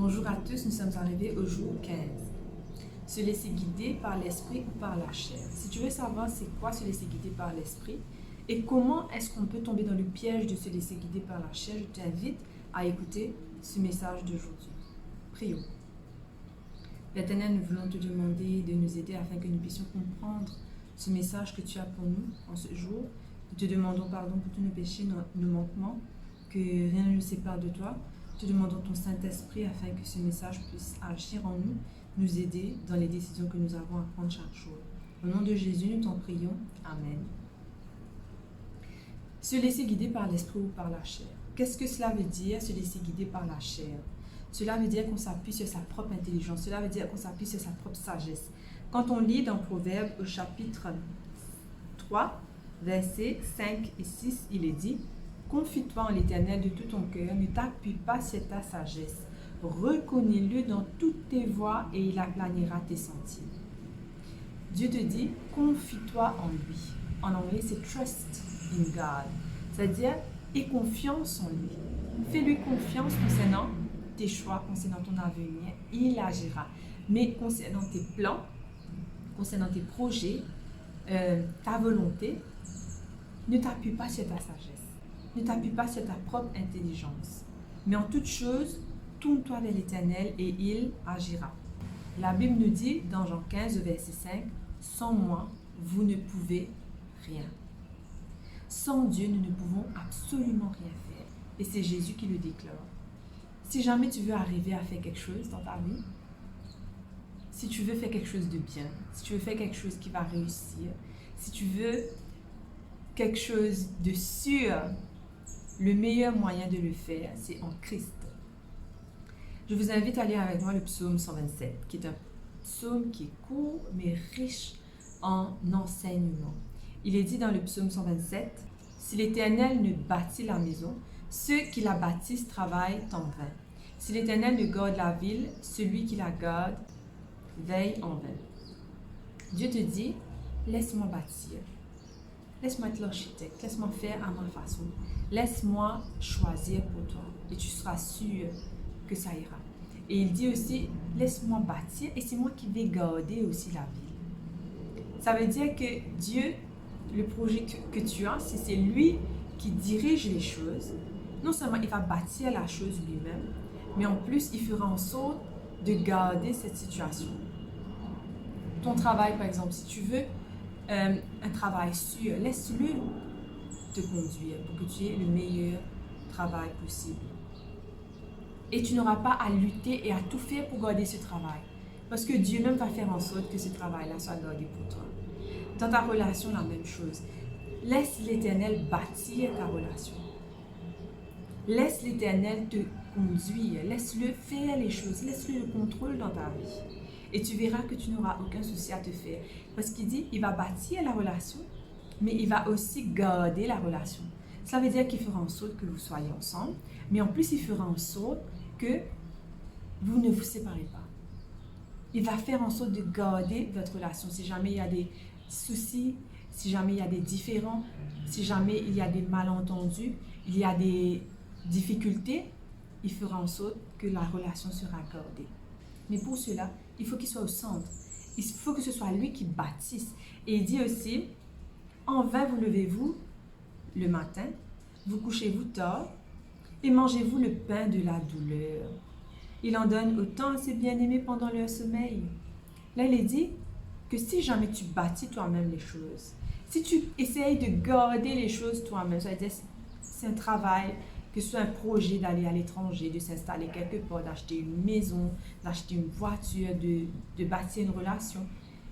Bonjour à tous, nous sommes arrivés au jour 15. Se laisser guider par l'esprit ou par la chair. Si tu veux savoir c'est quoi se laisser guider par l'esprit et comment est-ce qu'on peut tomber dans le piège de se laisser guider par la chair, je t'invite à écouter ce message d'aujourd'hui. Prions. L'Éternel, nous voulons te demander de nous aider afin que nous puissions comprendre ce message que tu as pour nous en ce jour. Nous te demandons pardon pour tous nos péchés, nos manquements, que rien ne nous sépare de toi. Nous te demandons ton Saint-Esprit afin que ce message puisse agir en nous, nous aider dans les décisions que nous avons à prendre chaque jour. Au nom de Jésus, nous t'en prions. Amen. Se laisser guider par l'esprit ou par la chair. Qu'est-ce que cela veut dire, se laisser guider par la chair? Cela veut dire qu'on s'appuie sur sa propre intelligence. Cela veut dire qu'on s'appuie sur sa propre sagesse. Quand on lit dans Proverbes au chapitre 3, versets 5 et 6, il est dit « Confie-toi en l'Éternel de tout ton cœur, ne t'appuie pas sur ta sagesse. Reconnais-le dans toutes tes voies et il aplanira tes sentiers. » Dieu te dit « Confie-toi en lui ». En anglais, c'est « Trust in God ». C'est-à-dire « Aie confiance en lui ». Fais-lui confiance concernant tes choix, concernant ton avenir, il agira. Mais concernant tes plans, concernant tes projets, ta volonté, ne t'appuie pas sur ta sagesse, ne t'appuie pas sur ta propre intelligence. Mais en toute chose, tourne-toi vers l'Éternel et il agira. La Bible nous dit dans Jean 15, verset 5, « Sans moi, vous ne pouvez rien. » Sans Dieu, nous ne pouvons absolument rien faire. Et c'est Jésus qui le déclare. Si jamais tu veux arriver à faire quelque chose dans ta vie, si tu veux faire quelque chose de bien, si tu veux faire quelque chose qui va réussir, si tu veux quelque chose de sûr, le meilleur moyen de le faire, c'est en Christ. Je vous invite à lire avec moi le psaume 127, qui est un psaume qui est court, mais riche en enseignements. Il est dit dans le psaume 127, « Si l'Éternel ne bâtit la maison, ceux qui la bâtissent travaillent en vain. Si l'Éternel ne garde la ville, celui qui la garde veille en vain. » Dieu te dit, laisse-moi bâtir. Laisse-moi être l'architecte. Laisse-moi faire à ma façon. Laisse-moi choisir pour toi. Et tu seras sûr que ça ira. Et il dit aussi, laisse-moi bâtir et c'est moi qui vais garder aussi la ville. Ça veut dire que Dieu, le projet que tu as, si c'est lui qui dirige les choses, non seulement il va bâtir la chose lui-même, mais en plus, il fera en sorte de garder cette situation. Ton travail, par exemple, si tu veux un travail sûr, laisse-le te conduire pour que tu aies le meilleur travail possible. Et tu n'auras pas à lutter et à tout faire pour garder ce travail. Parce que Dieu même va faire en sorte que ce travail-là soit gardé pour toi. Dans ta relation, la même chose. Laisse l'Éternel bâtir ta relation. Laisse l'Éternel te conduire. Laisse-le faire les choses. Laisse-le le contrôle dans ta vie. Et tu verras que tu n'auras aucun souci à te faire. Parce qu'il dit, il va bâtir la relation, mais il va aussi garder la relation. Ça veut dire qu'il fera en sorte que vous soyez ensemble, mais en plus, il fera en sorte que vous ne vous séparez pas. Il va faire en sorte de garder votre relation. Si jamais il y a des soucis, si jamais il y a des différends, si jamais il y a des malentendus, il y a des difficultés, il fera en sorte que la relation sera gardée. Mais pour cela, il faut qu'il soit au centre. Il faut que ce soit lui qui bâtisse. Et il dit aussi, en vain vous levez-vous le matin, vous couchez-vous tard et mangez-vous le pain de la douleur. Il en donne autant à ses bien-aimés pendant leur sommeil. Là, il est dit que si jamais tu bâtis toi-même les choses, si tu essayes de garder les choses toi-même, ça veut dire c'est un travail, que ce soit un projet d'aller à l'étranger, de s'installer quelque part, d'acheter une maison, d'acheter une voiture, de bâtir une relation.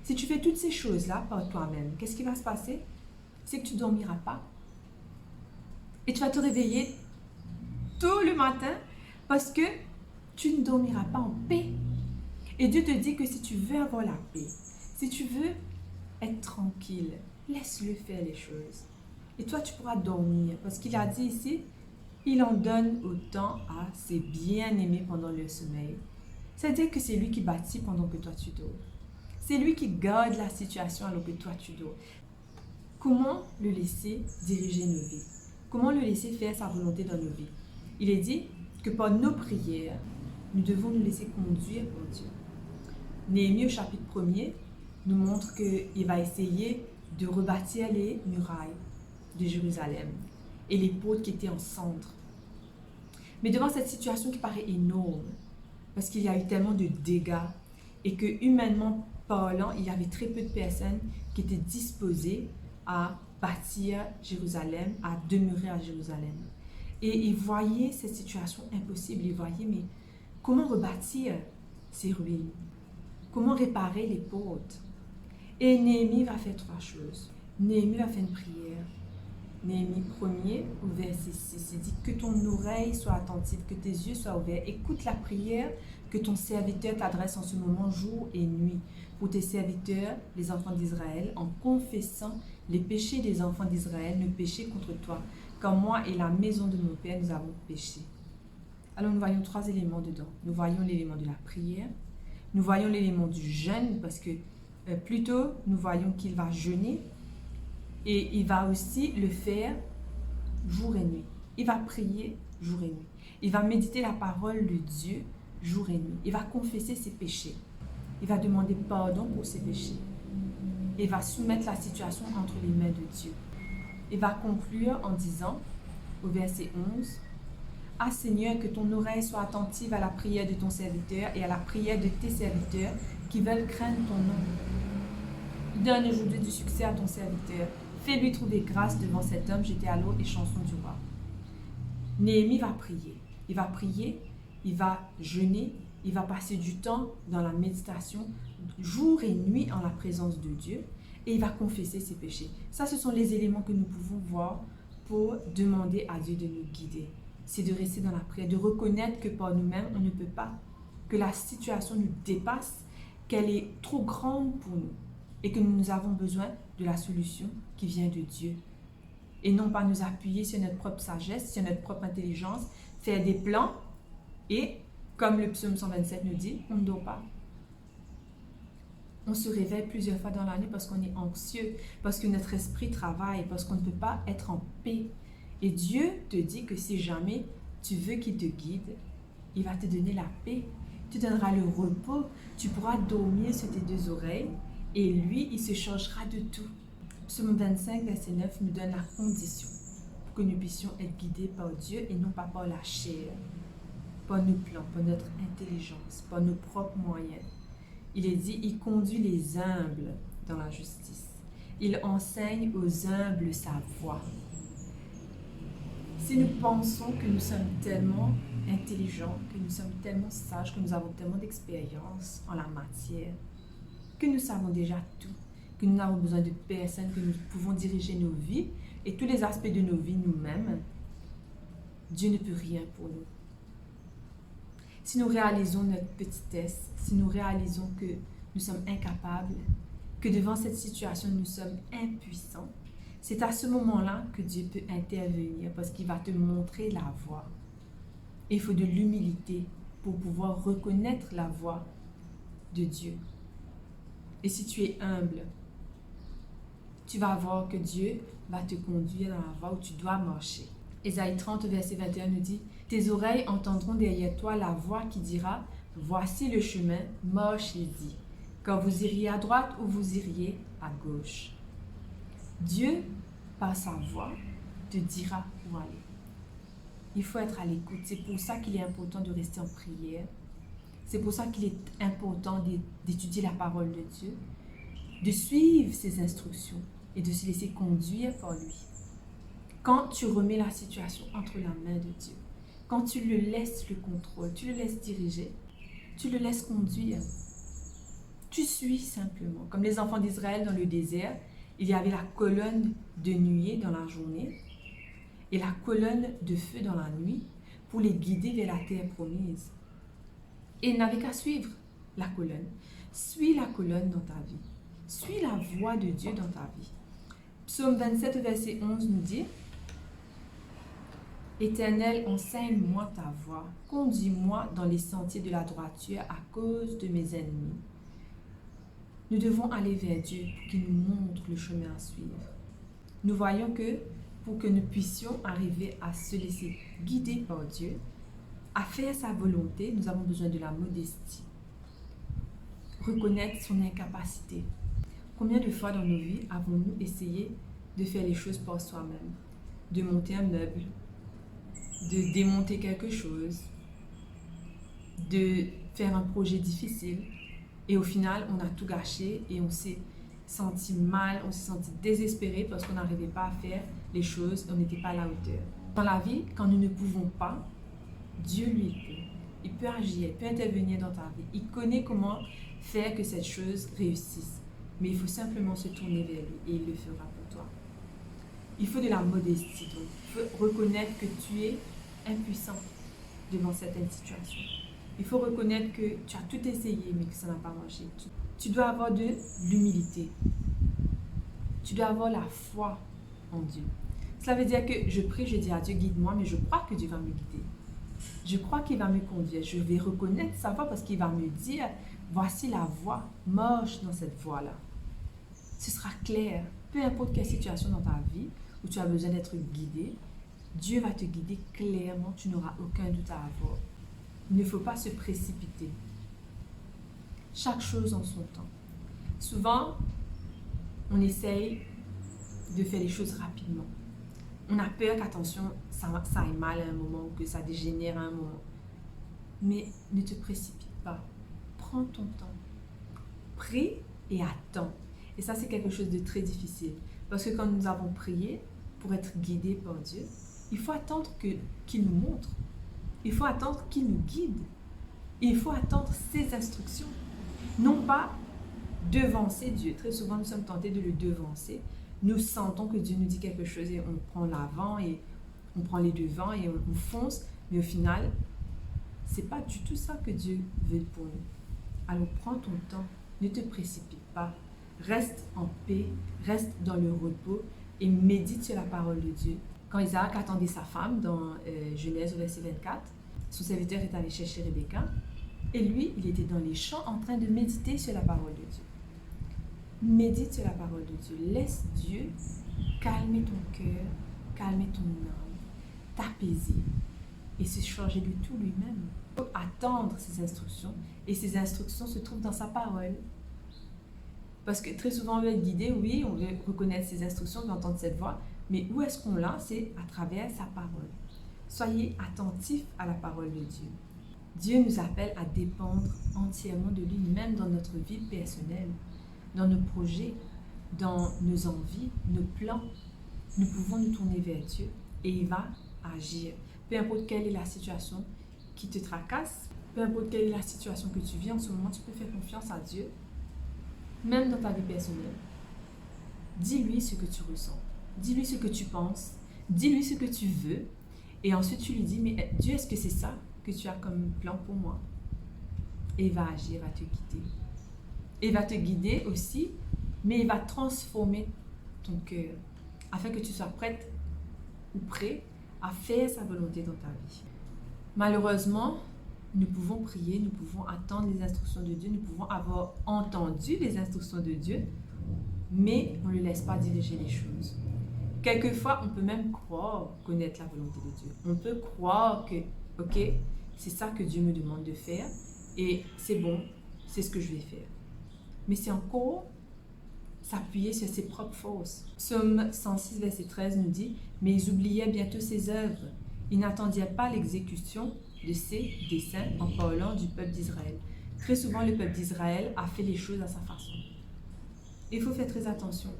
Si tu fais toutes ces choses-là par toi-même, qu'est-ce qui va se passer? C'est que tu ne dormiras pas. Et tu vas te réveiller tout le matin parce que tu ne dormiras pas en paix. Et Dieu te dit que si tu veux avoir la paix, si tu veux être tranquille, laisse-le faire les choses. Et toi, tu pourras dormir parce qu'il a dit ici, il en donne autant à ses bien-aimés pendant leur sommeil. C'est-à-dire que c'est lui qui bâtit pendant que toi tu dors. C'est lui qui garde la situation alors que toi tu dors. Comment le laisser diriger nos vies? Comment le laisser faire sa volonté dans nos vies? Il est dit que par nos prières, Nous devons nous laisser conduire par Dieu. Néhémie au chapitre 1er nous montre qu'il va essayer de rebâtir les murailles de Jérusalem et les portes qui étaient en cendres. Mais devant cette situation qui paraît énorme, parce qu'il y a eu tellement de dégâts et que humainement parlant, il y avait très peu de personnes qui étaient disposées à bâtir Jérusalem, à demeurer à Jérusalem. Et ils voyaient cette situation impossible. Ils voyaient, mais comment rebâtir ces ruines? Comment réparer les portes? Et Néhémie va faire 3 choses. Néhémie va faire une prière. Néhémie 1er au verset 6, il dit que ton oreille soit attentive, que tes yeux soient ouverts. Écoute la prière que ton serviteur t'adresse en ce moment, jour et nuit, pour tes serviteurs, les enfants d'Israël, en confessant les péchés des enfants d'Israël, ne pécher contre toi, comme moi et la maison de mon Père, nous avons péché. Alors nous voyons 3 éléments dedans. Nous voyons l'élément de la prière, nous voyons l'élément du jeûne, parce que plutôt nous voyons qu'il va jeûner, et il va aussi le faire jour et nuit. Il va prier jour et nuit. Il va méditer la parole de Dieu jour et nuit. Il va confesser ses péchés. Il va demander pardon pour ses péchés. Il va soumettre la situation entre les mains de Dieu. Il va conclure en disant, au verset 11, « Ah Seigneur, que ton oreille soit attentive à la prière de ton serviteur et à la prière de tes serviteurs qui veulent craindre ton nom. Donne aujourd'hui du succès à ton serviteur. Fais-lui trouver grâce devant cet homme, jeté à l'eau et chanson du roi. » Néhémie va prier. Il va prier, il va jeûner, il va passer du temps dans la méditation, jour et nuit en la présence de Dieu, et il va confesser ses péchés. Ça, ce sont les éléments que nous pouvons voir pour demander à Dieu de nous guider. C'est de rester dans la prière, de reconnaître que par nous-mêmes, on ne peut pas, que la situation nous dépasse, qu'elle est trop grande pour nous, et que nous avons besoin de la solution qui vient de Dieu. Et non pas nous appuyer sur notre propre sagesse, sur notre propre intelligence, faire des plans et, comme le psaume 127 nous dit, on ne dort pas. On se réveille plusieurs fois dans l'année parce qu'on est anxieux, parce que notre esprit travaille, parce qu'on ne peut pas être en paix. Et Dieu te dit que si jamais tu veux qu'il te guide, il va te donner la paix, tu donneras le repos, tu pourras dormir sur tes 2 oreilles et lui, il se chargera de tout. Psaume 25, verset 9 nous donne la condition pour que nous puissions être guidés par Dieu et non pas par la chair, par nos plans, par notre intelligence, par nos propres moyens. Il est dit, il conduit les humbles dans la justice. Il enseigne aux humbles sa voie. Si nous pensons que nous sommes tellement intelligents, que nous sommes tellement sages, que nous avons tellement d'expérience en la matière, que nous savons déjà tout, que nous n'avons besoin de personne, que nous pouvons diriger nos vies et tous les aspects de nos vies nous-mêmes, Dieu ne peut rien pour nous. Si nous réalisons notre petitesse, si nous réalisons que nous sommes incapables, que devant cette situation nous sommes impuissants, c'est à ce moment-là que Dieu peut intervenir parce qu'il va te montrer la voie. Et il faut de l'humilité pour pouvoir reconnaître la voie de Dieu. Et si tu es humble, tu vas voir que Dieu va te conduire dans la voie où tu dois marcher. Ésaïe 30, verset 21 nous dit « Tes oreilles entendront derrière toi la voix qui dira « Voici le chemin, marchez-y, quand vous iriez à droite ou vous iriez à gauche. » Dieu, par sa voix, te dira où aller. Il faut être à l'écoute. C'est pour ça qu'il est important de rester en prière. C'est pour ça qu'il est important d'étudier la parole de Dieu, de suivre ses instructions et de se laisser conduire par lui. Quand tu remets la situation entre la main de Dieu, quand tu le laisses le contrôle, tu le laisses diriger, tu le laisses conduire, tu suis simplement. Comme les enfants d'Israël dans le désert, il y avait la colonne de nuée dans la journée et la colonne de feu dans la nuit pour les guider vers la terre promise. Et il n'avait qu'à suivre la colonne. Suis la colonne dans ta vie. Suis la voie de Dieu dans ta vie. Psaume 27, verset 11 nous dit « Éternel, enseigne-moi ta voie. Conduis-moi dans les sentiers de la droiture à cause de mes ennemis. » Nous devons aller vers Dieu pour qu'il nous montre le chemin à suivre. Nous voyons que pour que nous puissions arriver à se laisser guider par Dieu, À faire sa volonté, nous avons besoin de la modestie. Reconnaître son incapacité. Combien de fois dans nos vies avons-nous essayé de faire les choses par soi-même? De monter un meuble, de démonter quelque chose, de faire un projet difficile. Et au final, on a tout gâché et on s'est senti mal, on s'est senti désespéré parce qu'on n'arrivait pas à faire les choses, on n'était pas à la hauteur. Dans la vie, quand nous ne pouvons pas, Dieu lui peut. Il peut agir, il peut intervenir dans ta vie. Il connaît comment faire que cette chose réussisse. Mais il faut simplement se tourner vers lui et il le fera pour toi. Il faut de la modestie. Donc. Il faut reconnaître que tu es impuissant devant certaines situations. Il faut reconnaître que tu as tout essayé mais que ça n'a pas marché. Tu dois avoir de l'humilité. Tu dois avoir la foi en Dieu. Cela veut dire que je prie, je dis à Dieu, guide-moi, mais je crois que Dieu va me guider. Je crois qu'il va me conduire. Je vais reconnaître sa voix parce qu'il va me dire, voici la voie, marche dans cette voie-là. Ce sera clair. Peu importe quelle situation dans ta vie où tu as besoin d'être guidé, Dieu va te guider clairement, tu n'auras aucun doute à avoir. Il ne faut pas se précipiter. Chaque chose en son temps. Souvent, on essaye de faire les choses rapidement. On a peur qu'attention, ça aille mal à un moment ou que ça dégénère à un moment. Mais ne te précipite pas. Prends ton temps. Prie et attends. Et ça, c'est quelque chose de très difficile. Parce que quand nous avons prié pour être guidés par Dieu, il faut attendre qu'il nous montre. Il faut attendre qu'il nous guide. Il faut attendre ses instructions. Non pas devancer Dieu. Très souvent, nous sommes tentés de le devancer. Nous sentons que Dieu nous dit quelque chose et on prend l'avant et on prend les devants et on fonce. Mais au final, ce n'est pas du tout ça que Dieu veut pour nous. Alors prends ton temps. Ne te précipite pas. Reste en paix. Reste dans le repos et médite sur la parole de Dieu. Quand Isaac attendait sa femme dans Genèse au verset 24, son serviteur est allé chercher Rebecca et lui, il était dans les champs en train de méditer sur la parole de Dieu. Médite sur la parole de Dieu. Laisse Dieu calmer ton cœur, calmer ton âme, t'apaiser et se charger de tout lui-même. Il faut attendre ses instructions et ses instructions se trouvent dans sa parole. Parce que très souvent on veut être guidé, oui, on veut reconnaître ses instructions, on veut entendre cette voix, mais où est-ce qu'on l'a? C'est à travers sa parole. Soyez attentifs à la parole de Dieu. Dieu nous appelle à dépendre entièrement de lui, même dans notre vie personnelle, dans nos projets, dans nos envies, nos plans. Nous pouvons nous tourner vers Dieu et il va agir. Peu importe quelle est la situation qui te tracasse, peu importe quelle est la situation que tu vis en ce moment, tu peux faire confiance à Dieu, même dans ta vie personnelle. Dis-lui ce que tu ressens. Dis-lui ce que tu penses, dis-lui ce que tu veux, et ensuite tu lui dis, mais Dieu, est-ce que c'est ça que tu as comme plan pour moi? Et il va agir, il va te guider. Il va te guider aussi, mais il va transformer ton cœur, afin que tu sois prête ou prêt à faire sa volonté dans ta vie. Malheureusement, nous pouvons prier, nous pouvons attendre les instructions de Dieu, nous pouvons avoir entendu les instructions de Dieu, mais on ne le laisse pas diriger les choses. Quelquefois, on peut même croire connaître la volonté de Dieu. On peut croire que, ok, c'est ça que Dieu me demande de faire et c'est bon, c'est ce que je vais faire. Mais c'est encore s'appuyer sur ses propres forces. Psaume 106, verset 13 nous dit « Mais ils oubliaient bientôt ses œuvres. Ils n'attendirent pas l'exécution de ses desseins en parlant du peuple d'Israël. » Très souvent, le peuple d'Israël a fait les choses à sa façon. Il faut faire très attention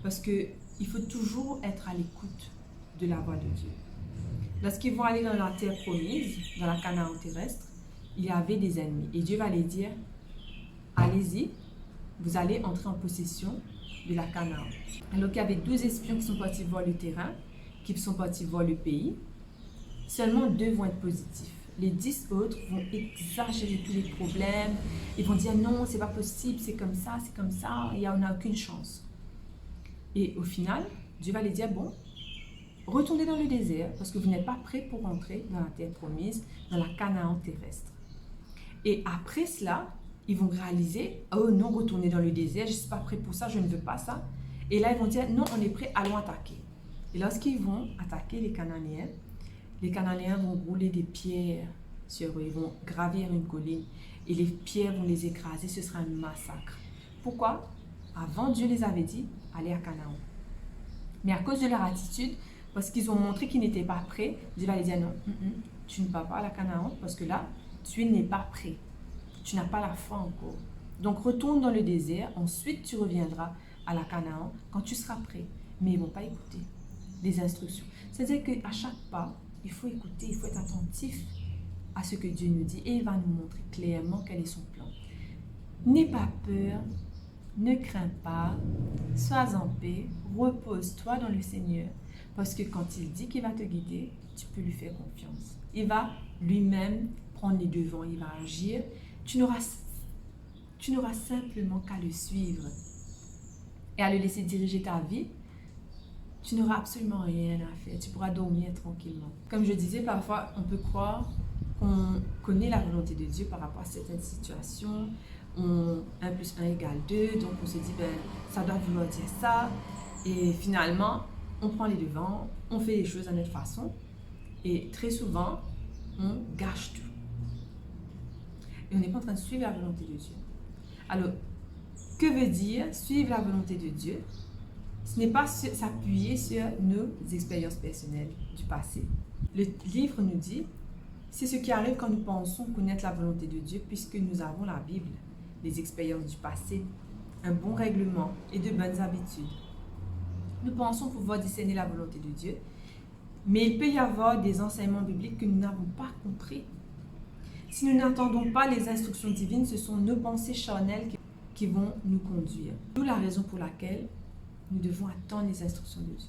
parce que il faut toujours être à l'écoute de la voix de Dieu. Lorsqu'ils vont aller dans la terre promise, dans la Canaan terrestre, il y avait des ennemis. Et Dieu va les dire, allez-y, vous allez entrer en possession de la Canaan. Alors qu'il y avait 12 espions qui sont partis voir le terrain, qui sont partis voir le pays, seulement 2 vont être positifs. Les 10 autres vont exagérer tous les problèmes. Ils vont dire non, c'est pas possible, c'est comme ça, il n'y en a aucune chance. Et au final, Dieu va les dire, bon, retournez dans le désert parce que vous n'êtes pas prêts pour entrer dans la terre promise, dans la Canaan terrestre. Et après cela, ils vont réaliser, oh non, retournez dans le désert, je ne suis pas prêt pour ça, je ne veux pas ça. Et là, ils vont dire, non, on est prêt, allons attaquer. Et lorsqu'ils vont attaquer les Cananéens vont rouler des pierres sur eux. Ils vont gravir une colline et les pierres vont les écraser. Ce sera un massacre. Pourquoi? Avant, Dieu les avait dit, allez à Canaan. Mais à cause de leur attitude, parce qu'ils ont montré qu'ils n'étaient pas prêts, Dieu va les dire non, tu ne vas pas à la Canaan parce que là, tu n'es pas prêt. Tu n'as pas la foi encore. Donc retourne dans le désert, ensuite tu reviendras à la Canaan quand tu seras prêt. Mais ils ne vont pas écouter les instructions. C'est-à-dire qu'à chaque pas, il faut écouter, il faut être attentif à ce que Dieu nous dit et il va nous montrer clairement quel est son plan. N'aie pas peur, ne crains pas, sois en paix, repose-toi dans le Seigneur. Parce que quand il dit qu'il va te guider, tu peux lui faire confiance. Il va lui-même prendre les devants, il va agir. Tu n'auras simplement qu'à le suivre et à le laisser diriger ta vie. Tu n'auras absolument rien à faire. Tu pourras dormir tranquillement. Comme je disais, parfois, on peut croire qu'on connaît la volonté de Dieu par rapport à certaines situations. 1 plus 1 égale 2. Donc, on se dit, ça doit vouloir dire ça. Et finalement, on prend les devants, on fait les choses à notre façon. Et très souvent, on gâche tout. Et on n'est pas en train de suivre la volonté de Dieu. Alors, que veut dire suivre la volonté de Dieu? Ce n'est pas s'appuyer sur nos expériences personnelles du passé. Le livre nous dit, c'est ce qui arrive quand nous pensons connaître la volonté de Dieu, puisque nous avons la Bible, les expériences du passé, un bon règlement et de bonnes habitudes. Nous pensons pouvoir discerner la volonté de Dieu, mais il peut y avoir des enseignements bibliques que nous n'avons pas compris. Si nous n'entendons pas les instructions divines, ce sont nos pensées charnelles qui vont nous conduire. D'où la raison pour laquelle nous devons attendre les instructions de Dieu.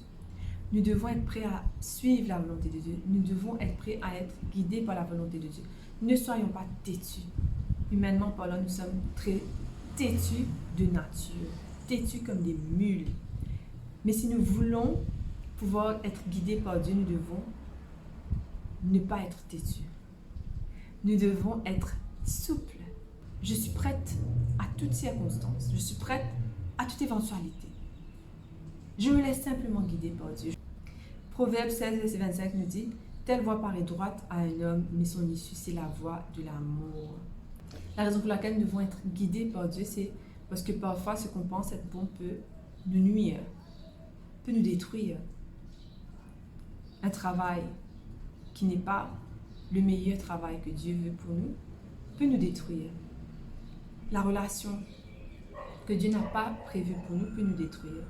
Nous devons être prêts à suivre la volonté de Dieu. Nous devons être prêts à être guidés par la volonté de Dieu. Ne soyons pas têtus. Humainement parlant, nous sommes très têtus de nature, têtus comme des mules. Mais si nous voulons pouvoir être guidés par Dieu, nous devons ne pas être têtus. Nous devons être souples. Je suis prête à toutes circonstances. Je suis prête à toute éventualité. Je me laisse simplement guider par Dieu. Proverbe 16, verset 25 nous dit, « Telle voie paraît droite à un homme, mais son issue, c'est la voie de l'amour. » La raison pour laquelle nous devons être guidés par Dieu, c'est parce que parfois, ce qu'on pense être bon peut nous nuire, peut nous détruire. Un travail qui n'est pas le meilleur travail que Dieu veut pour nous, peut nous détruire. La relation que Dieu n'a pas prévue pour nous peut nous détruire.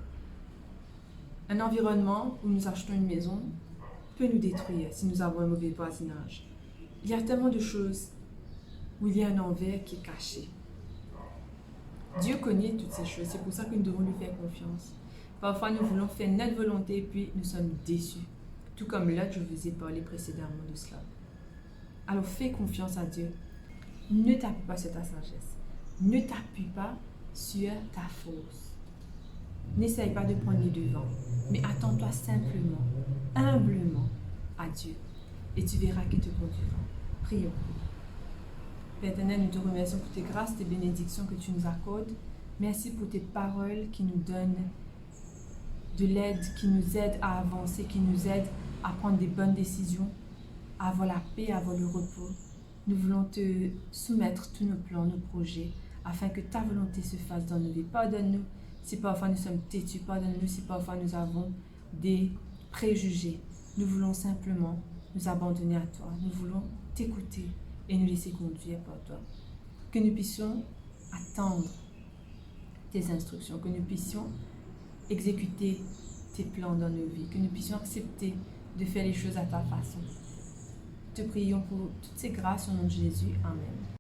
Un environnement où nous achetons une maison peut nous détruire si nous avons un mauvais voisinage. Il y a tellement de choses où il y a un envers qui est caché. Dieu connaît toutes ces choses, c'est pour ça que nous devons lui faire confiance. Parfois, nous voulons faire notre volonté et puis nous sommes déçus. Tout comme là, je vous ai parlé précédemment de cela. Alors, fais confiance à Dieu. Ne t'appuie pas sur ta sagesse. Ne t'appuie pas sur ta force. N'essaye pas de prendre les devants, mais attends-toi simplement, humblement à Dieu et tu verras qu'il te conduira. Prions. Père éternel, nous te remercions pour tes grâces, tes bénédictions que tu nous accordes. Merci pour tes paroles qui nous donnent de l'aide, qui nous aident à avancer, qui nous aident à prendre des bonnes décisions, à avoir la paix, à avoir le repos. Nous voulons te soumettre tous nos plans, nos projets, afin que ta volonté se fasse dans nos vies. Pardonne-nous si parfois nous sommes têtus, pardonne-nous si parfois nous avons des préjugés. Nous voulons simplement nous abandonner à toi. Nous voulons t'écouter et nous laisser conduire par toi. Que nous puissions attendre tes instructions, que nous puissions exécuter tes plans dans nos vies, que nous puissions accepter de faire les choses à ta façon. Te prions pour toutes ces grâces au nom de Jésus. Amen.